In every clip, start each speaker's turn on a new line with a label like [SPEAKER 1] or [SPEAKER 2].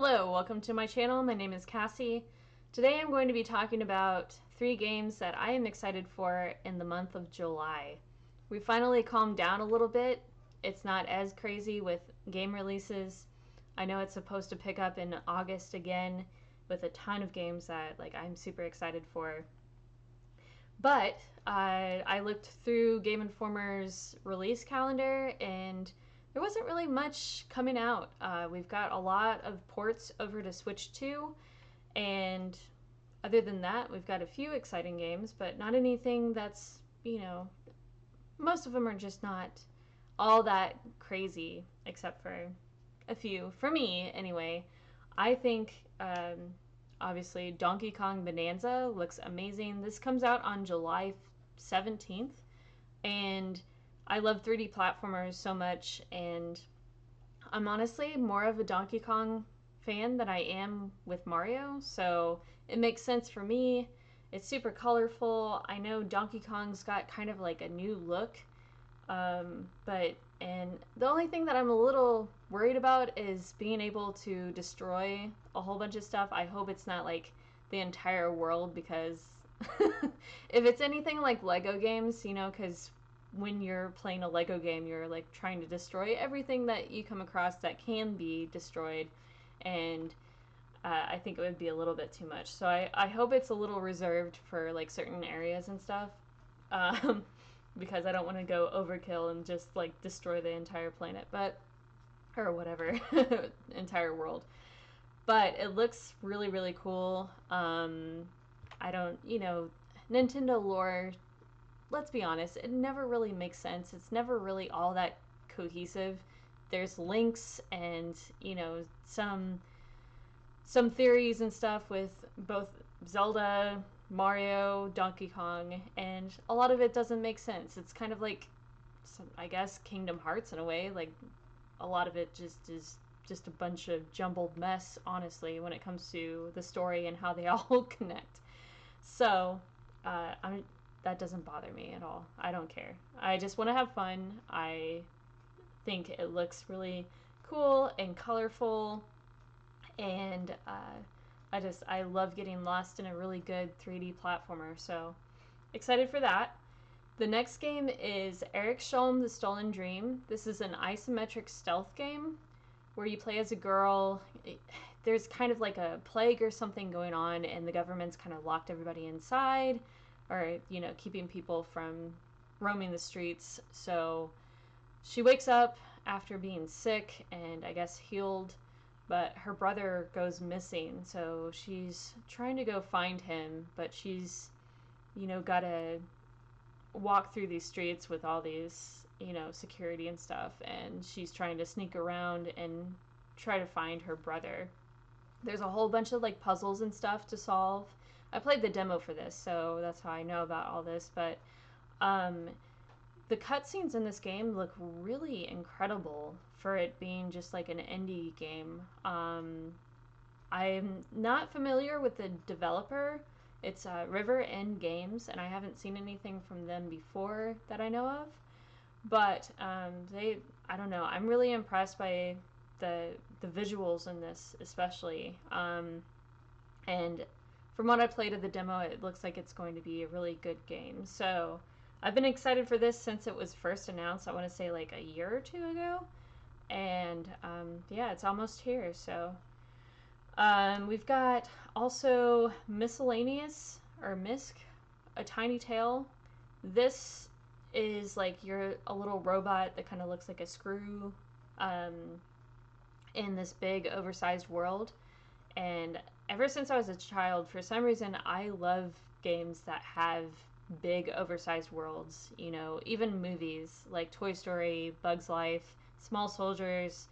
[SPEAKER 1] Hello, welcome to my channel. My name is Cassie. Today I'm going to be talking about 3 games that I am excited for in the month of July. We finally calmed down a little bit. It's not as crazy with game releases. I know it's supposed to pick up in August again with a ton of games that I'm super excited for. But I looked through Game Informer's release calendar and there wasn't really much coming out. We've got a lot of ports over to Switch 2, and other than that, we've got a few exciting games, but not anything that's, most of them are just not all that crazy, except for a few. For me, anyway, I think obviously Donkey Kong Bonanza looks amazing. This comes out on July 17th, and I love 3D platformers so much, and I'm honestly more of a Donkey Kong fan than I am with Mario, so it makes sense for me. It's super colorful. I know Donkey Kong's got kind of like a new look, and the only thing that I'm a little worried about is being able to destroy a whole bunch of stuff. I hope it's not like the entire world, because if it's anything like Lego games, because when you're playing a Lego game, you're like trying to destroy everything that you come across that can be destroyed, and I think it would be a little bit too much. So I hope it's a little reserved for like certain areas and stuff, um, because I don't want to go overkill and just like destroy the entire planet, or whatever, entire world. But it looks really, really cool. I don't, Nintendo lore, let's be honest, it never really makes sense. It's never really all that cohesive. There's links and, some theories and stuff with both Zelda, Mario, Donkey Kong, and a lot of it doesn't make sense. It's kind of like, I guess, Kingdom Hearts in a way. Like, a lot of it just is just a bunch of jumbled mess, honestly, when it comes to the story and how they all connect. So, that doesn't bother me at all. I don't care. I just want to have fun. I think it looks really cool and colorful, and I love getting lost in a really good 3D platformer. So excited for that. The next game is Eriksholm: The Stolen Dream. This is an isometric stealth game where you play as a girl. There's kind of like a plague or something going on, and the government's kind of locked everybody inside, or, keeping people from roaming the streets. So she wakes up after being sick and I guess healed, but her brother goes missing. So she's trying to go find him, but she's, gotta walk through these streets with all these, security and stuff, and she's trying to sneak around and try to find her brother. There's a whole bunch of like puzzles and stuff to solve. I played the demo for this, so that's how I know about all this, but um, the cutscenes in this game look really incredible for it being just like an indie game. I'm not familiar with the developer. It's River End Games, and I haven't seen anything from them before that I know of. But I don't know. I'm really impressed by the visuals in this, especially. And from what I played of the demo, it looks like it's going to be a really good game. So I've been excited for this since it was first announced. I want to say like a year or two ago, and yeah, it's almost here. So we've got also Miscellaneous, or Misc, A Tiny Tale. This is like you're a little robot that kind of looks like a screw, in this big oversized world. And ever since I was a child, for some reason, I love games that have big oversized worlds. Even movies like Toy Story, Bugs Life, Small Soldiers,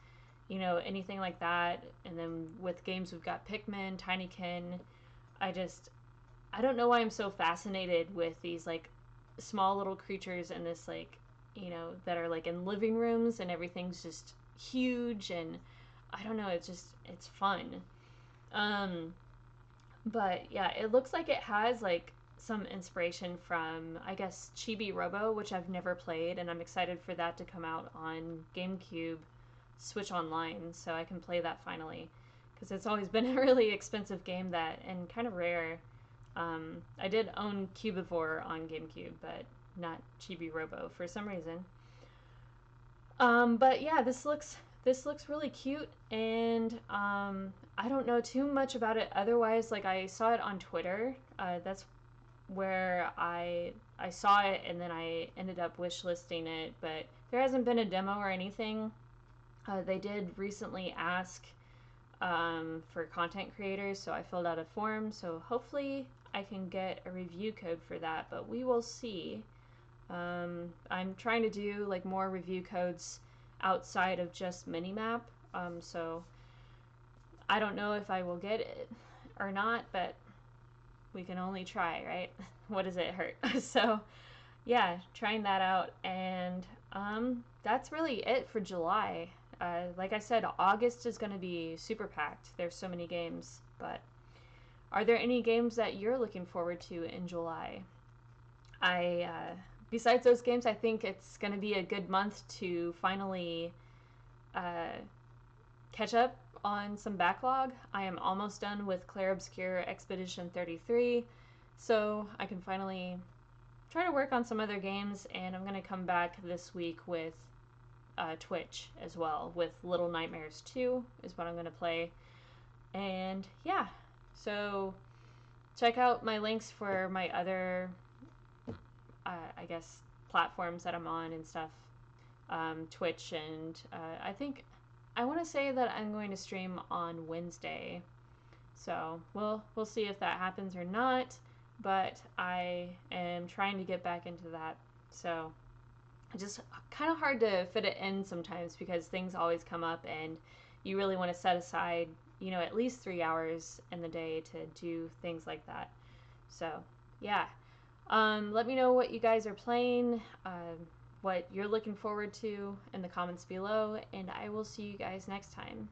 [SPEAKER 1] anything like that. And then with games, we've got Pikmin, Tinykin. I don't know why I'm so fascinated with these like small little creatures in this like, that are like in living rooms, and everything's just huge, and I don't know, it's fun. Um, but yeah, it looks like it has like some inspiration from, I guess, Chibi Robo, which I've never played, and I'm excited for that to come out on GameCube Switch Online so I can play that finally. because it's always been a really expensive game that and kind of rare. I did own Cubivore on GameCube, but not Chibi Robo for some reason. But yeah, this looks really cute, and I don't know too much about it. Otherwise, like I saw it on Twitter. That's where I saw it, and then I ended up wishlisting it. But there hasn't been a demo or anything. They did recently ask for content creators, so I filled out a form. So hopefully I can get a review code for that, but we will see. I'm trying to do like more review codes outside of just Minimap, so I don't know if I will get it or not, but we can only try, right? What does it hurt? So yeah, trying that out, and that's really it for July. Like I said, August is going to be super packed. There's so many games, but are there any games that you're looking forward to in July? I besides those games, I think it's going to be a good month to finally uh, catch up on some backlog. I am almost done with Clair Obscure Expedition 33, so I can finally try to work on some other games, and I'm going to come back this week with Twitch as well, with Little Nightmares 2 is what I'm going to play. And yeah, so check out my links for my other I guess platforms that I'm on and stuff, Twitch, and I think I want to say that I'm going to stream on Wednesday, so we'll see if that happens or not. But I am trying to get back into that, so it's just kind of hard to fit it in sometimes because things always come up, and you really want to set aside, you know, at least 3 hours in the day to do things like that. So yeah. Let me know what you guys are playing, what you're looking forward to in the comments below, and I will see you guys next time.